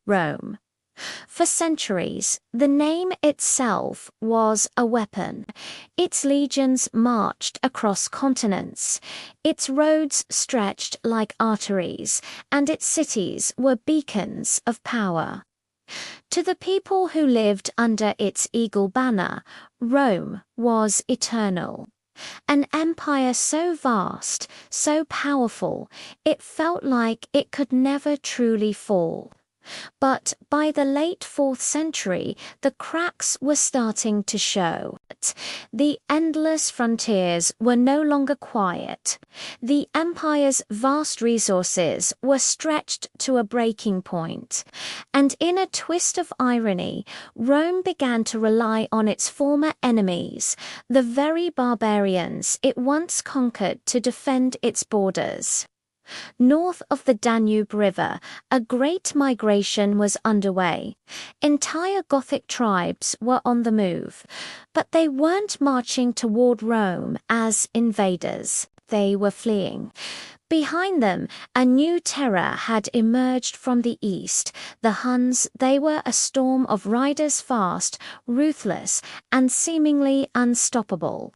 Rome. For centuries, the name itself was a weapon. Its legions marched across continents, its roads stretched like arteries, and its cities were beacons of power. To the people who lived under its eagle banner, Rome was eternal. An empire so vast, so powerful, it felt like it could never truly fall. But by the late 4th century, the cracks were starting to show. The endless frontiers were no longer quiet. The empire's vast resources were stretched to a breaking point. And in a twist of irony, Rome began to rely on its former enemies, the very barbarians it once conquered, to defend its borders. North of the Danube River, a great migration was underway. Entire Gothic tribes were on the move, but they weren't marching toward Rome as invaders. They were fleeing. Behind them, a new terror had emerged from the east. The Huns, they were a storm of riders, fast, ruthless, and seemingly unstoppable.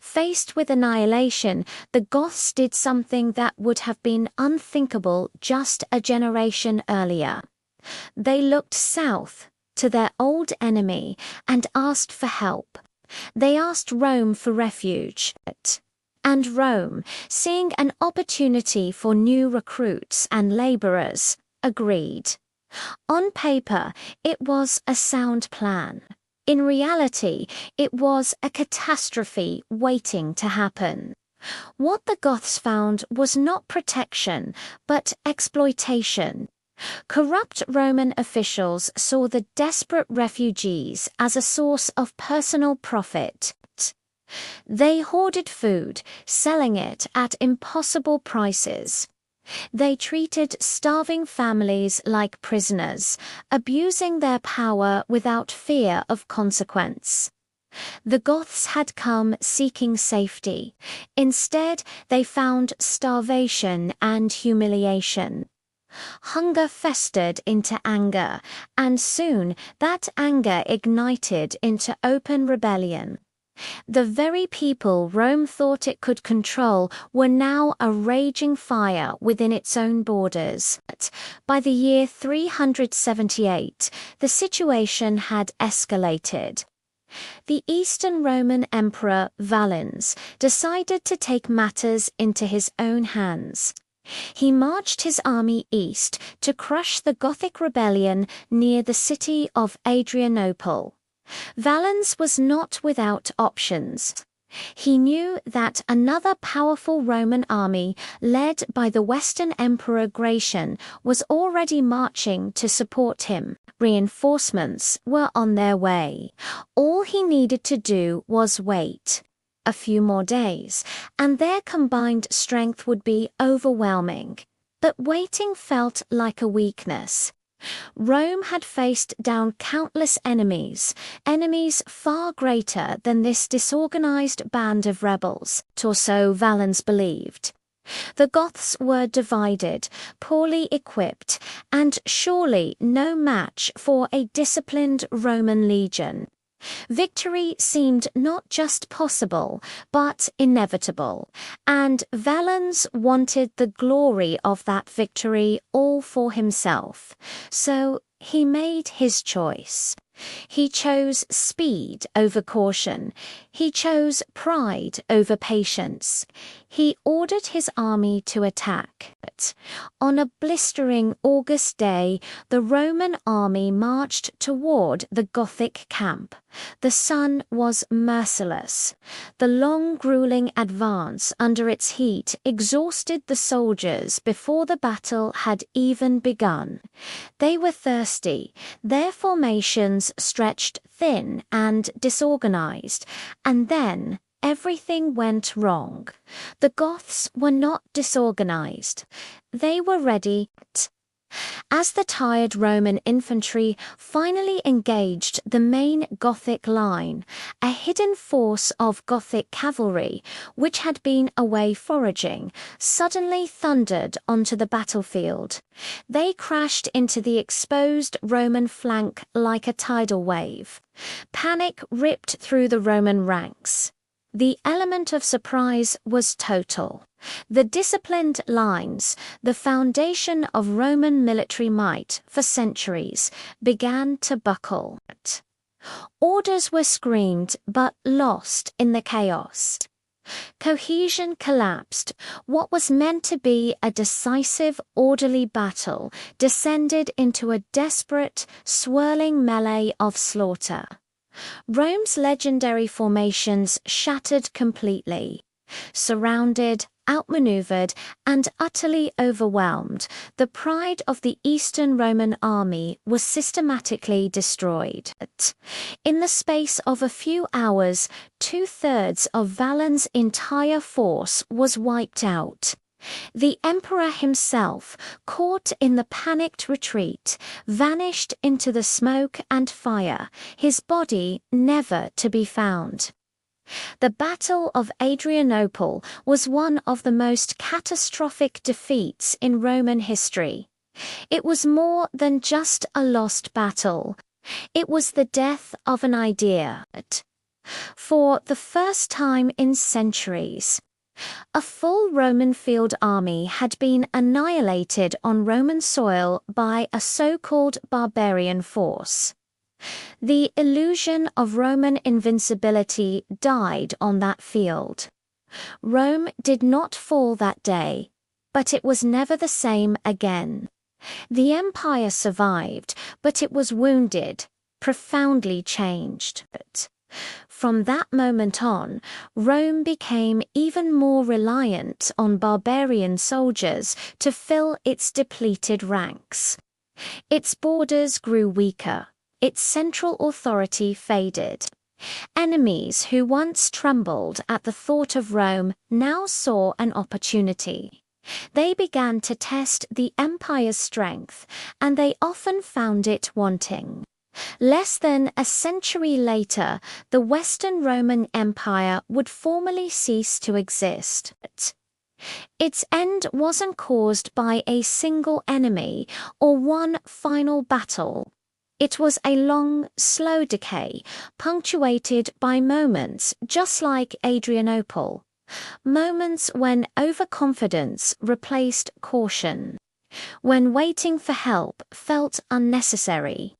Faced with annihilation, the Goths did something that would have been unthinkable just a generation earlier. They looked south to their old enemy and asked for help. They asked Rome for refuge. And Rome, seeing an opportunity for new recruits and laborers, agreed. On paper, it was a sound plan. In reality, it was a catastrophe waiting to happen. What the Goths found was not protection, but exploitation. Corrupt Roman officials saw the desperate refugees as a source of personal profit. They hoarded food, selling it at impossible prices. They treated starving families like prisoners, abusing their power without fear of consequence. The Goths had come seeking safety. Instead, they found starvation and humiliation. Hunger festered into anger, and soon that anger ignited into open rebellion. The very people Rome thought it could control were now a raging fire within its own borders. By the year 378, the situation had escalated. The Eastern Roman Emperor Valens decided to take matters into his own hands. He marched his army east to crush the Gothic rebellion near the city of Adrianople. Valens was not without options. He knew that another powerful Roman army, led by the Western Emperor Gratian, was already marching to support him. Reinforcements were on their way. All he needed to do was wait. A few more days, and their combined strength would be overwhelming. But waiting felt like a weakness. Rome had faced down countless enemies far greater than this disorganized band of rebels, or so Valens believed. The Goths were divided, poorly equipped, and surely no match for a disciplined Roman legion. Victory seemed not just possible, but inevitable, and Valens wanted the glory of that victory all for himself. So he made his choice. He chose speed over caution. He chose pride over patience. He ordered his army to attack. On a blistering August day, the Roman army marched toward the Gothic camp. The sun was merciless. The long, grueling advance under its heat exhausted the soldiers before the battle had even begun. They were thirsty. Their formations stretched thin and disorganized, and then everything went wrong. The Goths were not disorganized. They were ready. As the tired Roman infantry finally engaged the main Gothic line, a hidden force of Gothic cavalry, which had been away foraging, suddenly thundered onto the battlefield. They crashed into the exposed Roman flank like a tidal wave. Panic ripped through the Roman ranks. The element of surprise was total. The disciplined lines, the foundation of Roman military might for centuries, began to buckle. Orders were screamed but lost in the chaos. Cohesion collapsed. What was meant to be a decisive, orderly battle descended into a desperate, swirling melee of slaughter. Rome's legendary formations shattered completely. Surrounded, outmaneuvered, and utterly overwhelmed, the pride of the Eastern Roman army was systematically destroyed. In the space of a few hours, 2/3 of Valens' entire force was wiped out. The emperor himself, caught in the panicked retreat, vanished into the smoke and fire, his body never to be found. The Battle of Adrianople was one of the most catastrophic defeats in Roman history. It was more than just a lost battle. It was the death of an idea. For the first time in centuries, a full Roman field army had been annihilated on Roman soil by a so-called barbarian force. The illusion of Roman invincibility died on that field. Rome did not fall that day, but it was never the same again. The empire survived, but it was wounded, profoundly changed. From that moment on, Rome became even more reliant on barbarian soldiers to fill its depleted ranks. Its borders grew weaker. Its central authority faded. Enemies who once trembled at the thought of Rome now saw an opportunity. They began to test the empire's strength, and they often found it wanting. Less than a century later, the Western Roman Empire would formally cease to exist. Its end wasn't caused by a single enemy or one final battle. It was a long, slow decay, punctuated by moments just like Adrianople. Moments when overconfidence replaced caution. When waiting for help felt unnecessary.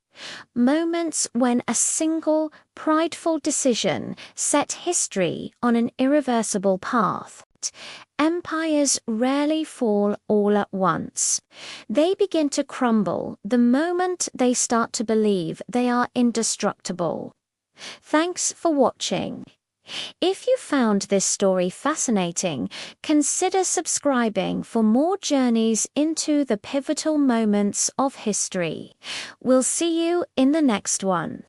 Moments when a single, prideful decision set history on an irreversible path. Empires rarely fall all at once. They begin to crumble the moment they start to believe they are indestructible. Thanks for watching. If you found this story fascinating, consider subscribing for more journeys into the pivotal moments of history. We'll see you in the next one.